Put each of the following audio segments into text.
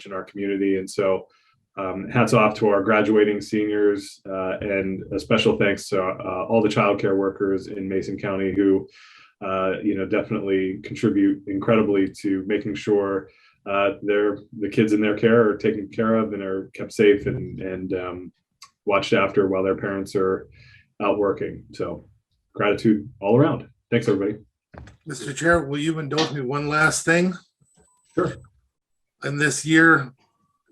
in our community. And so hats off to our graduating seniors, and a special thanks to all the childcare workers in Mason County who definitely contribute incredibly to making sure the kids in their care are taken care of and are kept safe and watched after while their parents are out working. So gratitude all around. Thanks, everybody. Mr. Chair, will you indulge me one last thing? Sure. In this year,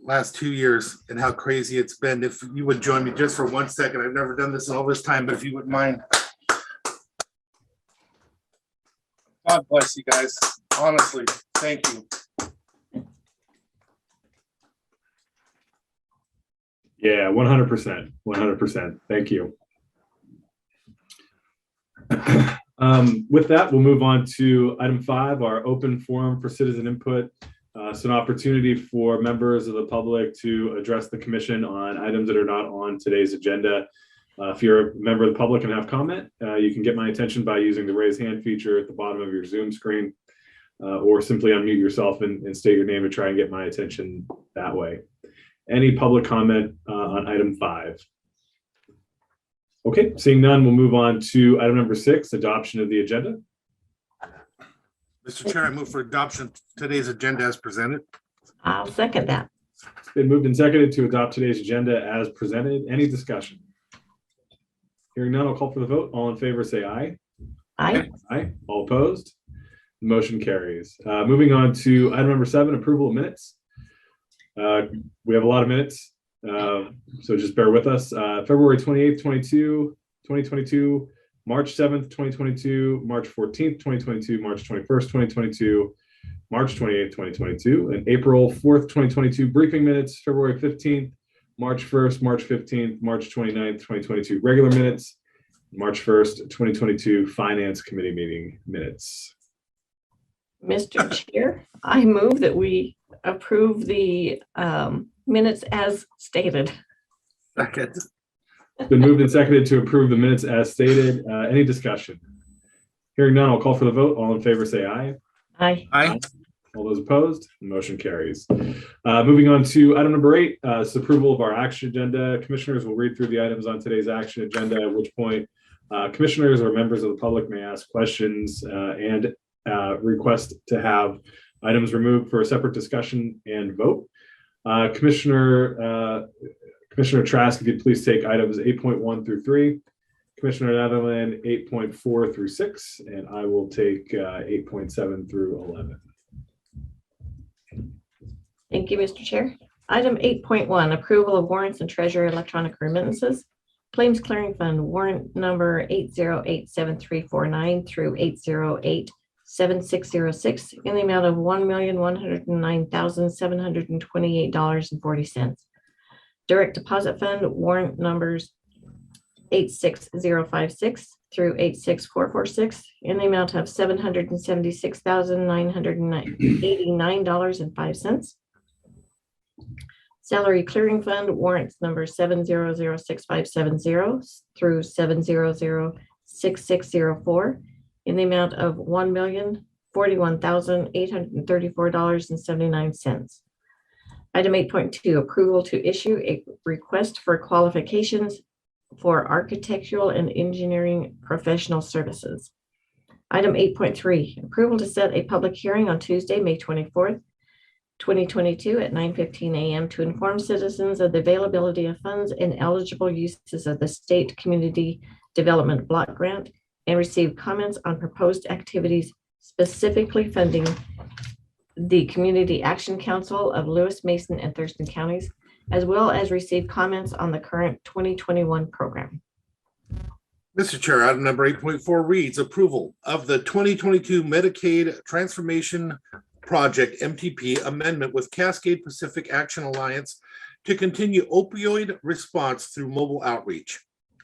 last 2 years, and how crazy it's been, if you would join me just for 1 second. I've never done this all this time, but if you wouldn't mind. God bless you guys. Honestly, thank you. Yeah, 100%. 100%. Thank you. With that, we'll move on to item 5, our open forum for citizen input. So an opportunity for members of the public to address the commission on items that are not on today's agenda. If you're a member of the public and have comment, you can get my attention by using the raise hand feature at the bottom of your Zoom screen, or simply unmute yourself and state your name and try and get my attention that way. Any public comment on item 5? Okay, seeing none, we'll move on to item number 6, adoption of the agenda. Mr. Chair, I move for adoption of today's agenda as presented. I'll second that. It's been moved and seconded to adopt today's agenda as presented. Any discussion? Hearing none, I'll call for the vote. All in favor, say aye. Aye. Aye. All opposed? The motion carries. Moving on to item number 7, approval of minutes. We have a lot of minutes, so just bear with us. February 28th, 2022, March 7th, 2022, March 14th, 2022, March 21st, 2022, March 28th, 2022, and April 4th, 2022 briefing minutes, February 15th, March 1st, March 15th, March 29th, 2022 regular minutes, March 1st, 2022 Finance Committee meeting minutes. Mr. Chair, I move that we approve the minutes as stated. Second. It's been moved and seconded to approve the minutes as stated. Any discussion? Hearing none, I'll call for the vote. All in favor, say aye. Aye. Aye. All those opposed, the motion carries. Moving on to item number 8, it's approval of our action agenda. Commissioners will read through the items on today's action agenda, at which point commissioners or members of the public may ask questions and request to have items removed for a separate discussion and vote. Commissioner Trask, if you'd please take items 8.1 through 3, Commissioner Netherland 8.4 through 6, and I will take 8.7 through 11. Thank you, Mr. Chair. Item 8.1, approval of warrants and treasurer electronic remittances. Claims Clearing Fund warrant number 8087349 through 8087606 in the amount of $1,109,728.40. Direct Deposit Fund warrant numbers 86056 through 86446 in the amount of $776,989.05. Salary Clearing Fund warrants number 7006570 through 7006604 in the amount of $1,041,834.79. Item 8.2, approval to issue a request for qualifications for architectural and engineering professional services. Item 8.3, approval to set a public hearing on Tuesday, May 24th, 2022 at 9:15 a.m. to inform citizens of the availability of funds and eligible uses of the State Community Development Block Grant and receive comments on proposed activities specifically funding the Community Action Council of Lewis, Mason, and Thurston counties, as well as receive comments on the current 2021 program. Mr. Chair, item number 8.4 reads approval of the 2022 Medicaid Transformation Project MTP amendment with Cascade Pacific Action Alliance to continue opioid response through mobile outreach.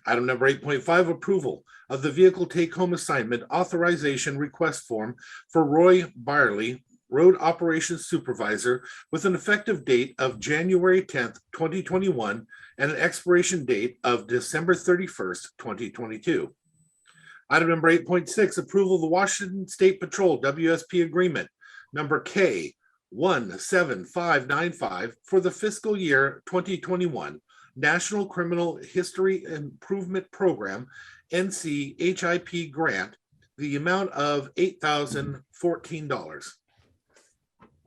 Item number 8.5, approval of the vehicle take-home assignment authorization request form for Roy Byerly, Road Operations Supervisor, with an effective date of January 10th, 2021, and an expiration date of December 31st, 2022. Item number 8.6, approval of the Washington State Patrol WSP agreement, number K 17595 for the fiscal year 2021 National Criminal History Improvement Program NCHIP grant, the amount of $8,014.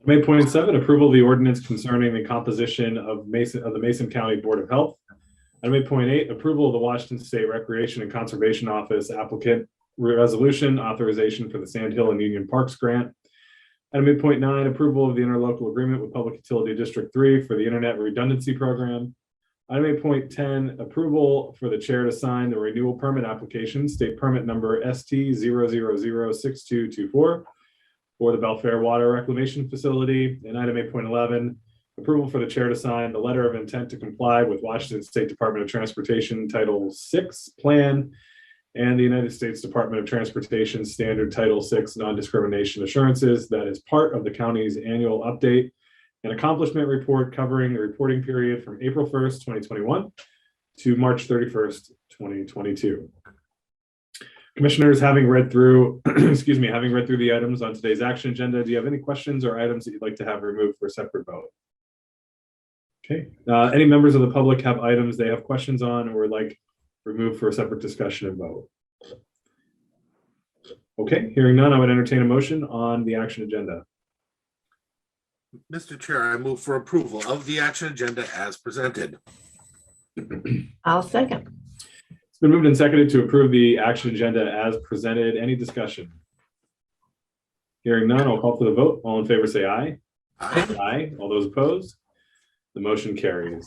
Item 8.7, approval of the ordinance concerning the composition of the Mason County Board of Health. Item 8.8, approval of the Washington State Recreation and Conservation Office applicant resolution authorization for the Sand Hill and Union Parks grant. Item 8.9, approval of the interlocal agreement with Public Utility District 3 for the Internet Redundancy Program. Item 8.10, approval for the chair to sign the renewal permit application, state permit number ST0006224 for the Belfair Water Reclamation Facility. And item 8.11, approval for the chair to sign the letter of intent to comply with Washington State Department of Transportation Title VI Plan and the United States Department of Transportation Standard Title VI Non-Discrimination Assurances. That is part of the county's annual update and accomplishment report covering the reporting period from April 1st, 2021 to March 31st, 2022. Commissioners, having read through, having read through the items on today's action agenda, do you have any questions or items that you'd like to have removed for a separate vote? Okay, any members of the public have items they have questions on or would like removed for a separate discussion and vote? Okay, hearing none, I would entertain a motion on the action agenda. Mr. Chair, I move for approval of the action agenda as presented. I'll second. It's been moved and seconded to approve the action agenda as presented. Any discussion? Hearing none, I'll call for the vote. All in favor say aye. Aye. Aye. All those opposed? The motion carries.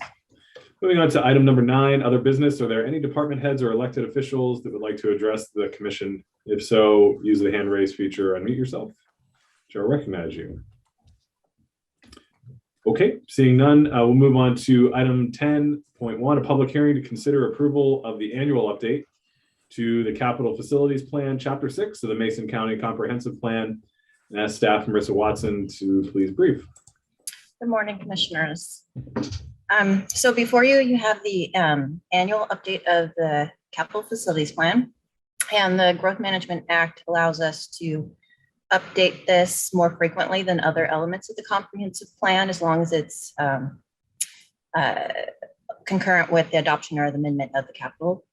Moving on to item number 9, other business. Are there any department heads or elected officials that would like to address the commission? If so, use the hand raise feature, unmute yourself. I'll recognize you. Okay, seeing none, we'll move on to item 10.1, a public hearing to consider approval of the annual update to the Capital Facilities Plan, Chapter 6 of the Mason County Comprehensive Plan. And ask staff Marissa Watson to please brief. Good morning, commissioners. So before you have the annual update of the Capital Facilities Plan, and the Growth Management Act allows us to update this more frequently than other elements of the comprehensive plan, as long as it's concurrent with the adoption or the amendment of the capital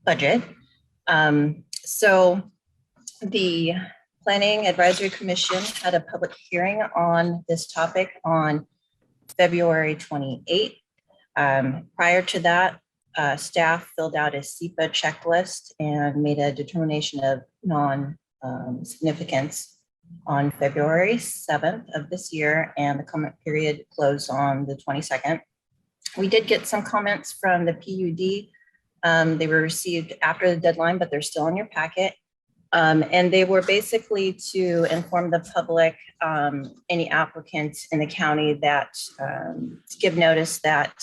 budget. So the Planning Advisory Commission had a public hearing on this topic on February 28th. Prior to that, staff filled out a SEPA checklist and made a determination of non-significance on February 7th of this year, and the comment period closed on the 22nd. We did get some comments from the PUD. They were received after the deadline, but they're still in your packet. And they were basically to inform the public, any applicants in the county that to give notice that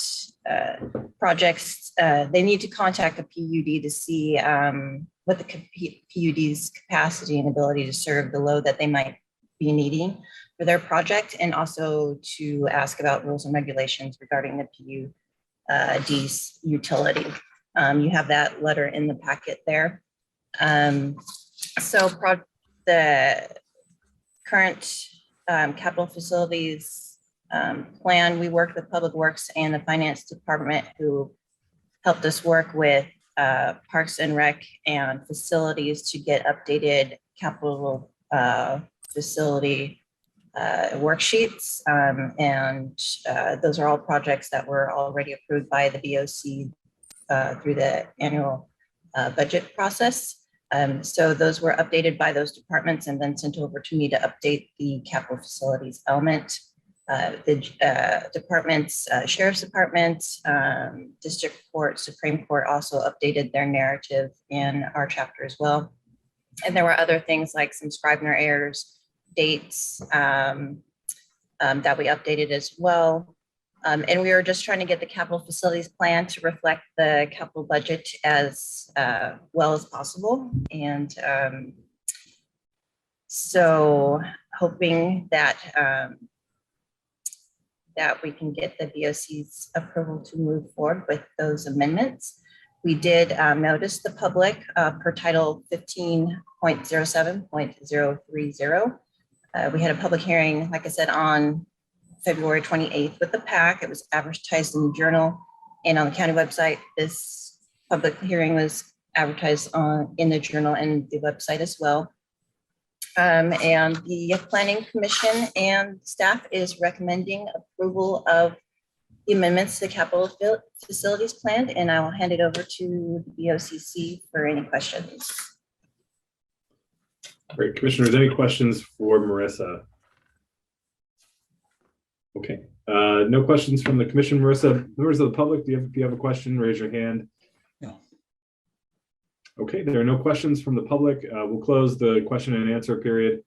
projects, they need to contact a PUD to see what the PUD's capacity and ability to serve the load that they might be needing for their project, and also to ask about rules and regulations regarding the PUD's utility. You have that letter in the packet there. So the current capital facilities plan, we worked with Public Works and the Finance Department, who helped us work with Parks and Rec and facilities to get updated capital facility worksheets. And those are all projects that were already approved by the BOC through the annual budget process. So those were updated by those departments and then sent over to me to update the capital facilities element. The departments, Sheriff's Department, District Court, Supreme Court also updated their narrative in our chapter as well. And there were other things like some Scrivener errors, dates that we updated as well. And we were just trying to get the capital facilities plan to reflect the capital budget as well as possible. And so hoping that that we can get the BOC's approval to move forward with those amendments. We did notice the public per Title 15.07.030. We had a public hearing, like I said, on February 28th with the PAC. It was advertised in the Journal and on the county website. This public hearing was advertised in the Journal and the website as well. And the Planning Commission and staff is recommending approval of the amendments to the capital facilities plan, and I will hand it over to the BOCC for any questions. Great. Commissioners, any questions for Marissa? Okay, no questions from the commission. Marissa, members of the public, if you have a question, raise your hand. No. Okay, there are no questions from the public. We'll close the question and answer period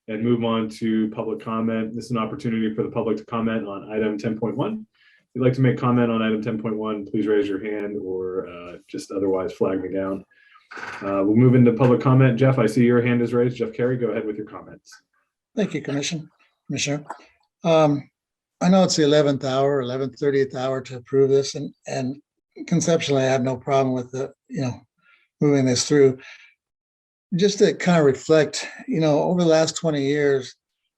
and move on to public comment. This is an opportunity for the public to comment on item 10.1. If you'd like to make comment on item 10.1, please raise your hand or just otherwise flag me down. We'll move into public comment. Jeff, I see your hand is raised. Jeff Carey, go ahead with your comments. Thank you, Commissioner. I know it's the 11th hour, 11:30th hour to approve this, and conceptually, I have no problem with moving this through. Just to kind of reflect, over the last 20 years,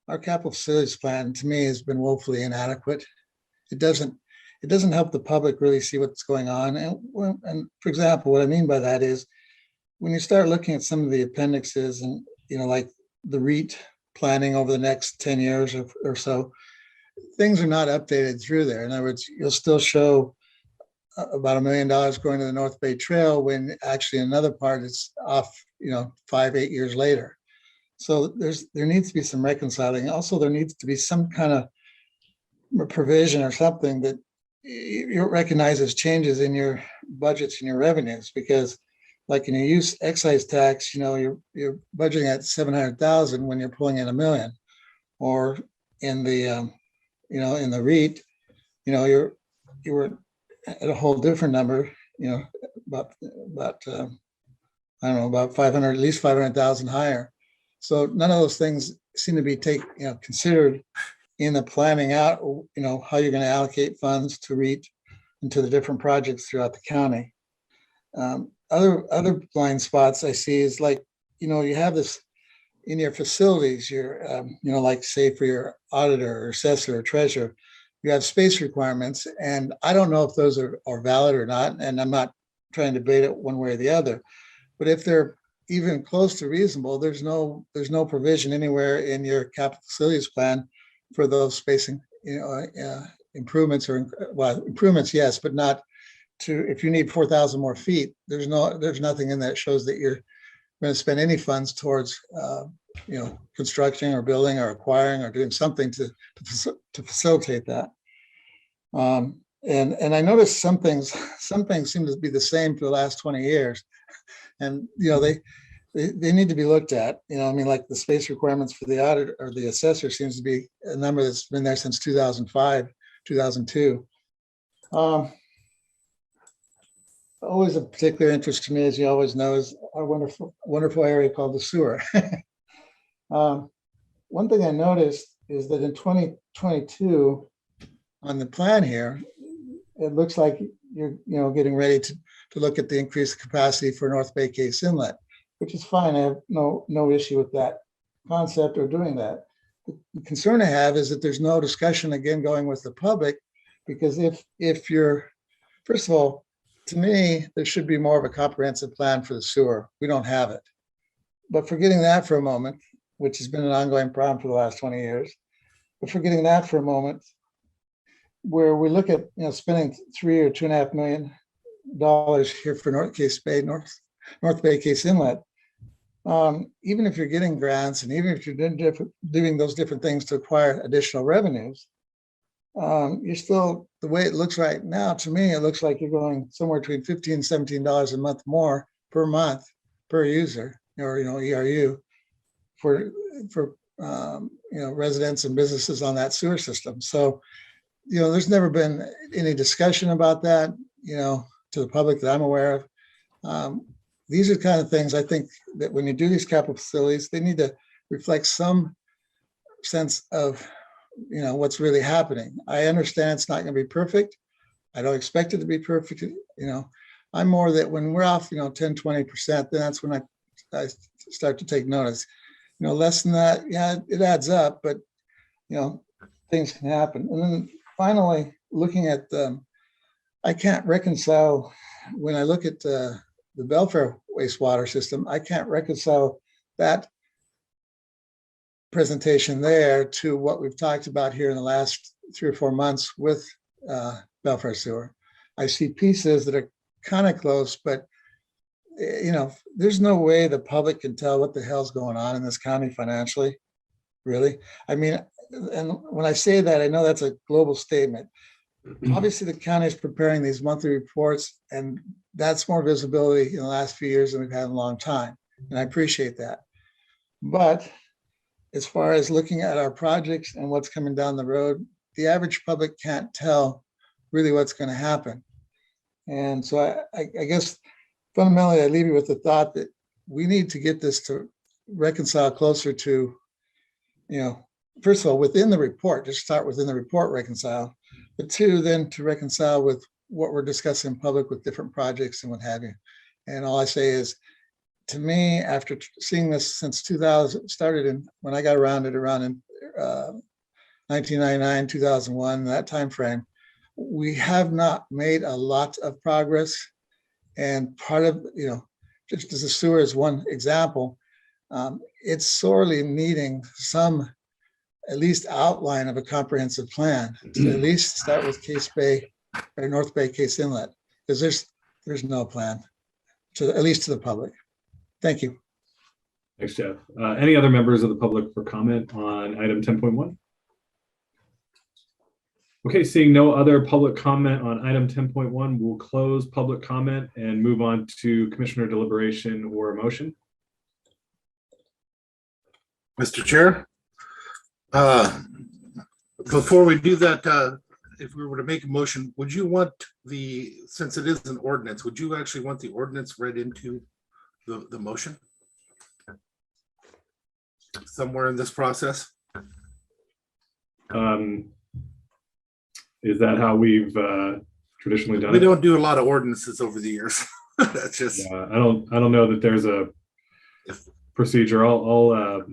our capital facilities plan to me has been woefully inadequate. It doesn't help the public really see what's going on. And for example, what I mean by that is when you start looking at some of the appendixes and, like the REIT planning over the next 10 years or so, things are not updated through there. In other words, you'll still show about $1 million going to the North Bay Trail when actually another part is off, 5-8 years later. So there needs to be some reconciling. Also, there needs to be some kind of provision or something that you recognize as changes in your budgets and your revenues, because like in your use excise tax, you're budgeting at 700,000 when you're pulling in $1 million, or in the in the REIT, you were at a whole different number, about I don't know, about 500, at least 500,000 higher. So none of those things seem to be considered in the planning out, how you're going to allocate funds to REIT and to the different projects throughout the county. Other blind spots I see is like, you have this in your facilities, like say for your auditor or assessor or treasurer, you have space requirements, and I don't know if those are valid or not, and I'm not trying to debate it one way or the other, but if they're even close to reasonable, there's no provision anywhere in your capital facilities plan for those spacing, improvements improvements, yes, but not to, if you need 4,000 more feet, there's nothing in that shows that you're going to spend any funds towards, constructing or building or acquiring or doing something to facilitate that. And I noticed some things seem to be the same for the last 20 years, and they need to be looked at. Like the space requirements for the audit or the assessor seems to be a number that's been there since 2005, 2002. Always a particular interest to me, as you always know, is our wonderful area called the sewer. One thing I noticed is that in 2022, on the plan here, it looks like you're getting ready to look at the increased capacity for North Bay Case Inlet, which is fine. I have no issue with that concept or doing that. The concern I have is that there's no discussion again going with the public, because if you're, first of all, to me, there should be more of a comprehensive plan for the sewer. We don't have it. But forgetting that for a moment, which has been an ongoing problem for the last 20 years, but forgetting that for a moment, where we look at spending $3 or $2.5 million here for North Bay Case Inlet, even if you're getting grants and even if you're doing those different things to acquire additional revenues, you're still, the way it looks right now, to me, it looks like you're going somewhere between $15 and $17 a month more per month per user, or ERU, for residents and businesses on that sewer system. So there's never been any discussion about that, to the public that I'm aware of. These are the kind of things I think that when you do these capital facilities, they need to reflect some sense of what's really happening. I understand it's not going to be perfect. I don't expect it to be perfect. I'm more that when we're off, 10, 20%, then that's when I start to take notice. less than that, yeah, it adds up, but, things can happen. And then finally, looking at, I can't reconcile, when I look at the Belfair wastewater system, I can't reconcile that presentation there to what we've talked about here in the last 3 or 4 months with Belfair Sewer. I see pieces that are kind of close, but there's no way the public can tell what the hell's going on in this county financially, really. I mean, and when I say that, I know that's a global statement. Obviously, the county is preparing these monthly reports, and that's more visibility in the last few years than we've had in a long time. And I appreciate that. But as far as looking at our projects and what's coming down the road, the average public can't tell really what's going to happen. And so I guess fundamentally, I leave you with the thought that we need to get this to reconcile closer to, first of all, within the report, just start within the report, reconcile, but two, then to reconcile with what we're discussing in public with different projects and what have you. And all I say is, to me, after seeing this since 2000, started when I got around in 1999, 2001, that time frame, we have not made a lot of progress. And part of, just as the sewer is one example, it's sorely needing some, at least outline of a comprehensive plan to at least start with Case Bay or North Bay Case Inlet, because there's no plan, at least to the public. Thank you. Thanks, Jeff. Any other members of the public for comment on item 10.1? Okay, seeing no other public comment on item 10.1, we'll close public comment and move on to commissioner deliberation or motion. Mr. Chair, before we do that, if we were to make a motion, would you want since it is an ordinance, would you actually want the ordinance read into the motion somewhere in this process? Is that how we've traditionally done We it? don't do a lot of ordinances over the years. That's just, Yeah, I don't know that there's a procedure. I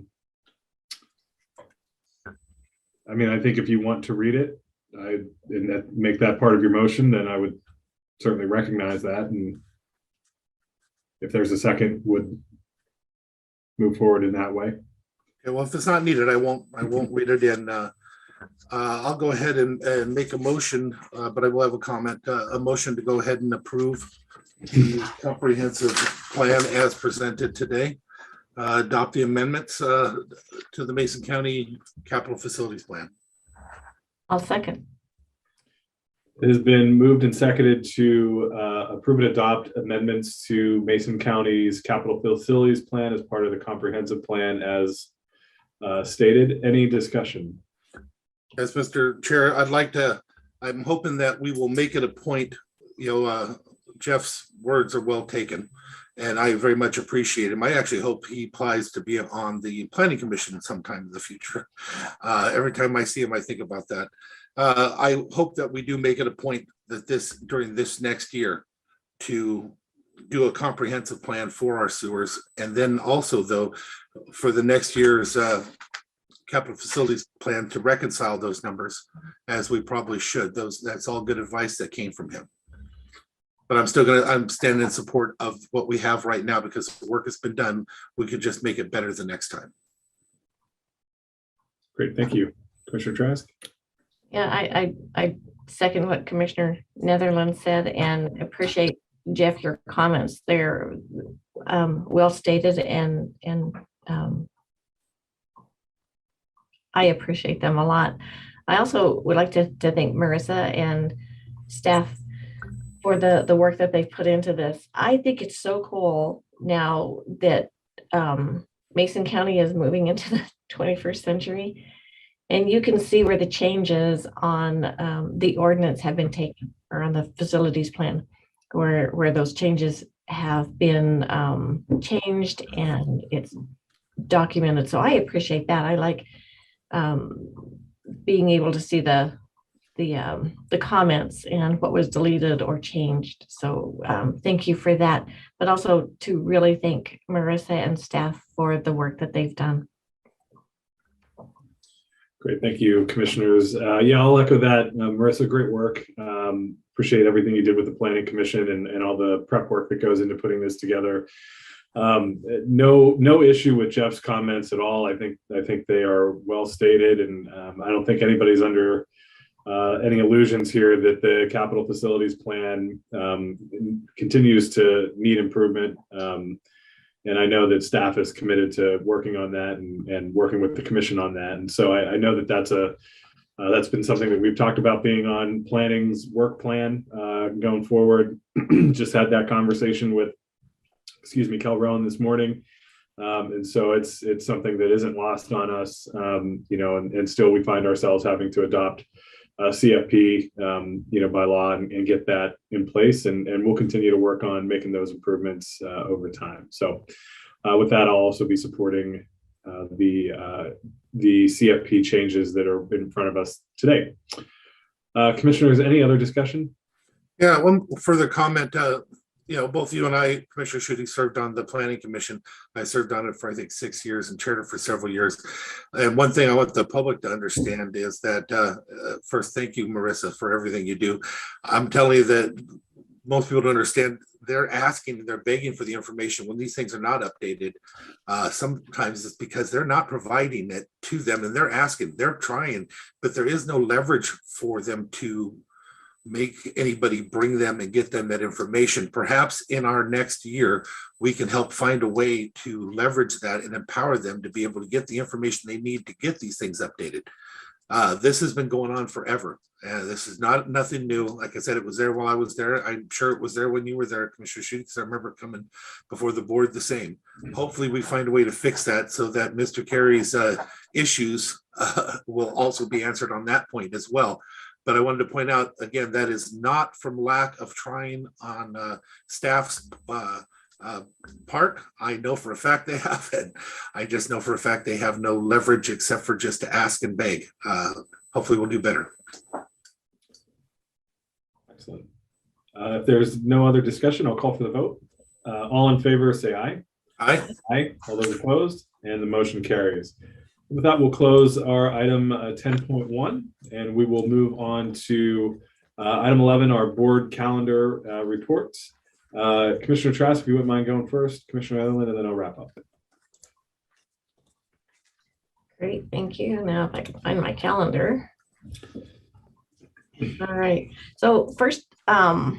mean, I think if you want to read it, and make that part of your motion, then I would certainly recognize that. And if there's a second, would move forward in that way. okay, well, if it's not needed, I won't read it in. I'll go ahead and make a motion, but I will have a comment, a motion to go ahead and approve the comprehensive plan as presented today. Adopt the amendments to the Mason County Capital Facilities Plan. I'll second. It has been moved and seconded to approve and adopt amendments to Mason County's capital facilities plan as part of the comprehensive plan as stated. Any discussion? As Mr. Chair, I'm hoping that we will make it a point, Jeff's words are well taken, and I very much appreciate him. I actually hope he applies to be on the Planning Commission sometime in the future. Every time I see him, I think about that. I hope that we do make it a point that during this next year to do a comprehensive plan for our sewers. And then also, though, for the next year's capital facilities plan to reconcile those numbers, as we probably should. That's all good advice that came from him. But I'm standing in support of what we have right now, because the work has been done. We could just make it better the next time. Great, thank you. Commissioner Trask? Yeah, I second what Commissioner Netherland said and appreciate, Jeff, your comments. They're well stated and I appreciate them a lot. I also would like to thank Marissa and staff for the work that they've put into this. I think it's so cool now that Mason County is moving into the 21st century. And you can see where the changes on the ordinance have been taken, or on the facilities plan, where those changes have been changed and it's documented. So I appreciate that. I like being able to see the comments and what was deleted or changed. So thank you for that, but also to really thank Marissa and staff for the work that they've done. Great. Thank you, commissioners. Yeah, I'll echo that. Marissa, great work. Appreciate everything you did with the planning commission and all the prep work that goes into putting this together. No issue with Jeff's comments at all. I think they are well stated, and I don't think anybody's under any illusions here that the capital facilities plan continues to need improvement. And I know that staff is committed to working on that and working with the commission on that. And so I know that that's been something that we've talked about being on planning's work plan going forward. Just had that conversation with, Kel Rowan this morning. And so it's something that isn't lost on us, and still we find ourselves having to adopt CFP, by law and get that in place. And we'll continue to work on making those improvements over time. So with that, I'll also be supporting the CFP changes that are in front of us today. Commissioners, any other discussion? Yeah, one further comment. Both you and I, Commissioner Schutte, served on the Planning Commission. I served on it for, I think, 6 years and chaired it for several years. And one thing I want the public to understand is that, first, thank you, Marissa, for everything you do. I'm telling you that most people don't understand. They're asking, they're begging for the information when these things are not updated. Sometimes it's because they're not providing it to them, and they're asking, they're trying, but there is no leverage for them to make anybody bring them and get them that information. Perhaps in our next year, we can help find a way to leverage that and empower them to be able to get the information they need to get these things updated. This has been going on forever. This is nothing new. Like I said, it was there while I was there. I'm sure it was there when you were there, Commissioner Schutte, because I remember coming before the board the same. Hopefully we find a way to fix that so that Mr. Carey's issues will also be answered on that point as well. But I wanted to point out, again, that is not from lack of trying on staff's part. I know for a fact they have it. I just know for a fact they have no leverage except for just to ask and beg. Hopefully we'll do better. Excellent. If there's no other discussion, I'll call for the vote. All in favor, say aye. Aye. Aye. All those opposed, and the motion carries. With that, we'll close our item 10.1, and we will move on to item 11, our board calendar reports. Commissioner Trask, if you wouldn't mind going first, Commissioner Edelman, and then I'll wrap up. Great, thank you. Now if I can find my calendar. All right, so first, I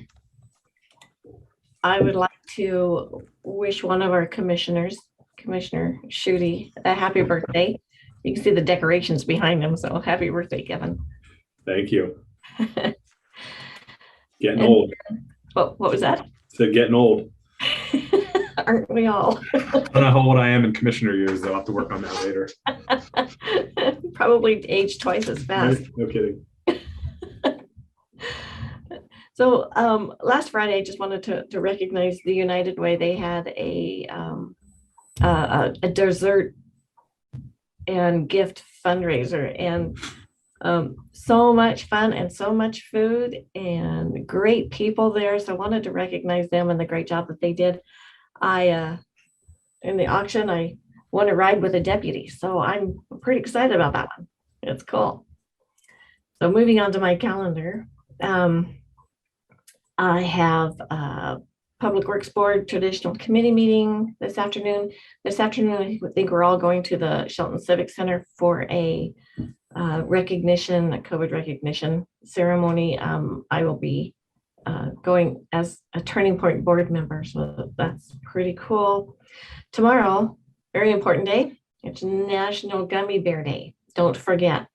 would like to wish one of our commissioners, Commissioner Schutte, a happy birthday. You can see the decorations behind him, so happy birthday, Kevin. Thank you. Getting old. What was that? Said getting old. Aren't we all? I don't know how old I am in commissioner years, though. I'll have to work on that later. Probably age twice as fast. No kidding. So last Friday, I just wanted to recognize the United Way. They had a dessert and gift fundraiser, and so much fun and so much food and great people there. So I wanted to recognize them and the great job that they did. In the auction, I won a ride with a deputy, so I'm pretty excited about that one. It's cool. So moving on to my calendar, I have Public Works Board traditional committee meeting this afternoon. This afternoon, I think we're all going to the Shelton Civic Center for a COVID recognition ceremony. I will be going as a Turning Point board member, so that's pretty cool. Tomorrow, very important day. It's National Gummy Bear Day. Don't forget.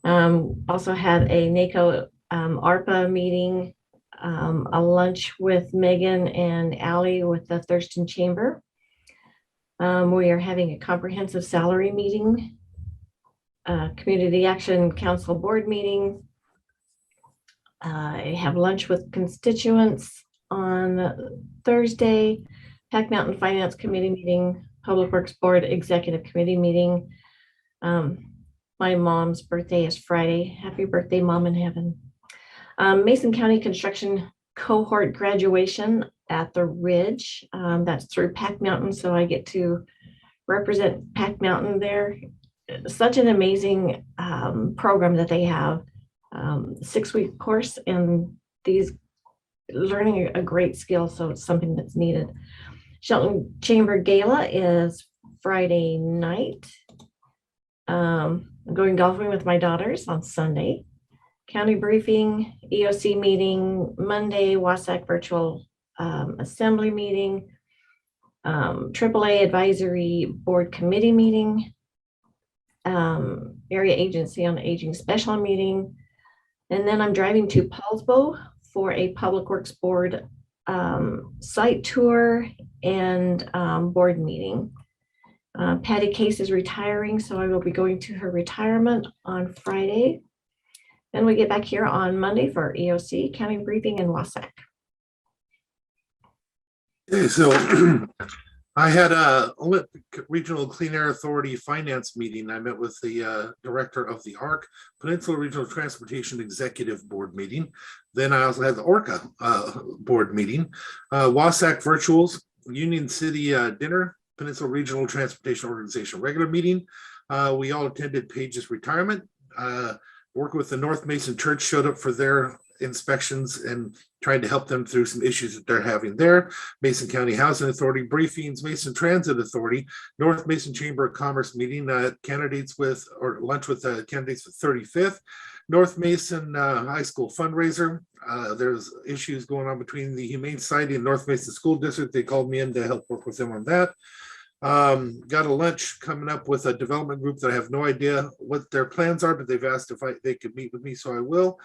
Also had a NACO ARPA meeting. A lunch with Megan and Allie with the Thurston Chamber. We are having a comprehensive salary meeting, Community Action Council board meeting. I have lunch with constituents on Thursday, Pac Mountain Finance Committee meeting, Public Works Board Executive Committee meeting. My mom's birthday is Friday. Happy birthday, Mom in Heaven. Mason County Construction Cohort graduation at the Ridge. That's through Pac Mountain, so I get to represent Pac Mountain there. such an amazing program that they have. 6-week course, and these learning a great skill, so it's something that's needed. Shelton Chamber Gala is Friday night. I'm going golfing with my daughters on Sunday. County briefing, EOC meeting Monday, Wasac virtual assembly meeting, AAA advisory board committee meeting, area agency on aging special meeting. And then I'm driving to Paulsbo for a public works board site tour and board meeting. Patty Case is retiring, so I will be going to her retirement on Friday. Then we get back here on Monday for EOC, county briefing, and Wasac. Okay, so I had a Olympic Regional Clean Air Authority finance meeting. I met with the director of the ARC, Peninsula Regional Transportation Executive Board meeting. Then I also had the ORCA board meeting, Wasac virtuals, Union City dinner, Peninsula Regional Transportation Organization regular meeting. We all attended Paige's retirement. Working with the North Mason Church, showed up for their inspections and trying to help them through some issues that they're having there. Mason County Housing Authority briefings, Mason Transit Authority, North Mason Chamber of Commerce meeting, candidates with, or lunch with candidates for 35th. North Mason High School fundraiser. There's issues going on between the Humane Society and North Mason School District. They called me in to help work with them on that. Got a lunch coming up with a development group that I have no idea what their plans are, but they've asked if they could meet with me, so I will.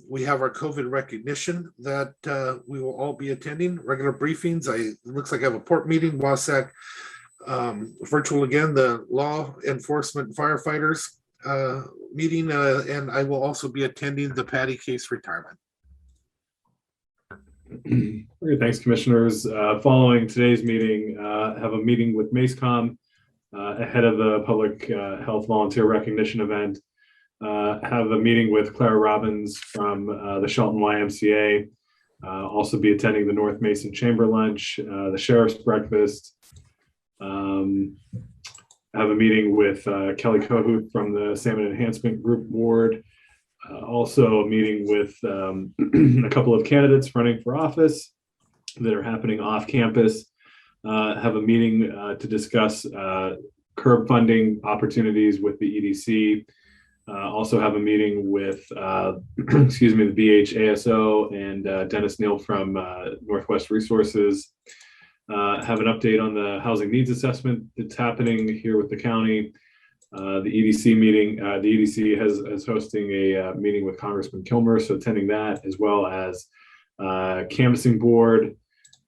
We have our COVID recognition that we will all be attending, regular briefings. It looks like I have a port meeting, Wasac virtual again, the law enforcement firefighters meeting, and I will also be attending the Patty Case retirement. Great, thanks, commissioners. Following today's meeting, have a meeting with MACECOM ahead of the public health volunteer recognition event. Have a meeting with Clara Robbins from the Shelton YMCA. Also be attending the North Mason Chamber lunch, the sheriff's breakfast. Have a meeting with Kelly Kohout from the Salmon Enhancement Group Board. Also a meeting with a couple of candidates running for office that are happening off campus. Have a meeting to discuss curb funding opportunities with the EDC. Also have a meeting with, excuse me, the BHASO and Dennis Neal from Northwest Resources. Have an update on the housing needs assessment that's happening here with the county. The EDC meeting, the EDC is hosting a meeting with Congressman Kilmer, so attending that, as well as canvassing board,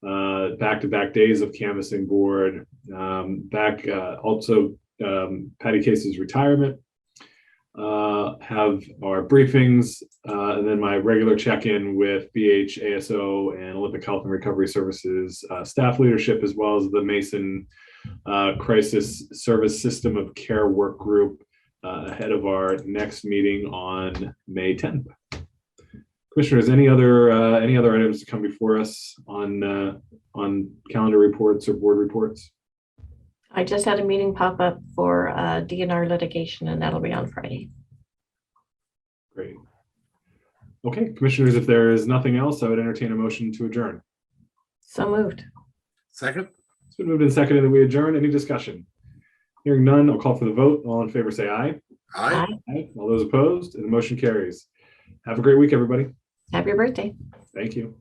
back-to-back days of canvassing board, also Patty Case's retirement, have our briefings, and then my regular check-in with BHASO and Olympic Health and Recovery Services staff leadership, as well as the Mason Crisis Service System of Care Work Group ahead of our next meeting on May 10th. Commissioners, any other items to come before us on calendar reports or board reports? I just had a meeting pop up for DNR litigation, and that'll be on Friday. Great. Okay, commissioners, if there is nothing else, I would entertain a motion to adjourn. So moved. Second. It's been moved and seconded that we adjourn. Any discussion? Hearing none, I'll call for the vote. All in favor, say aye. Aye. Aye. All those opposed, and the motion carries. Have a great week, everybody. Happy birthday. Thank you.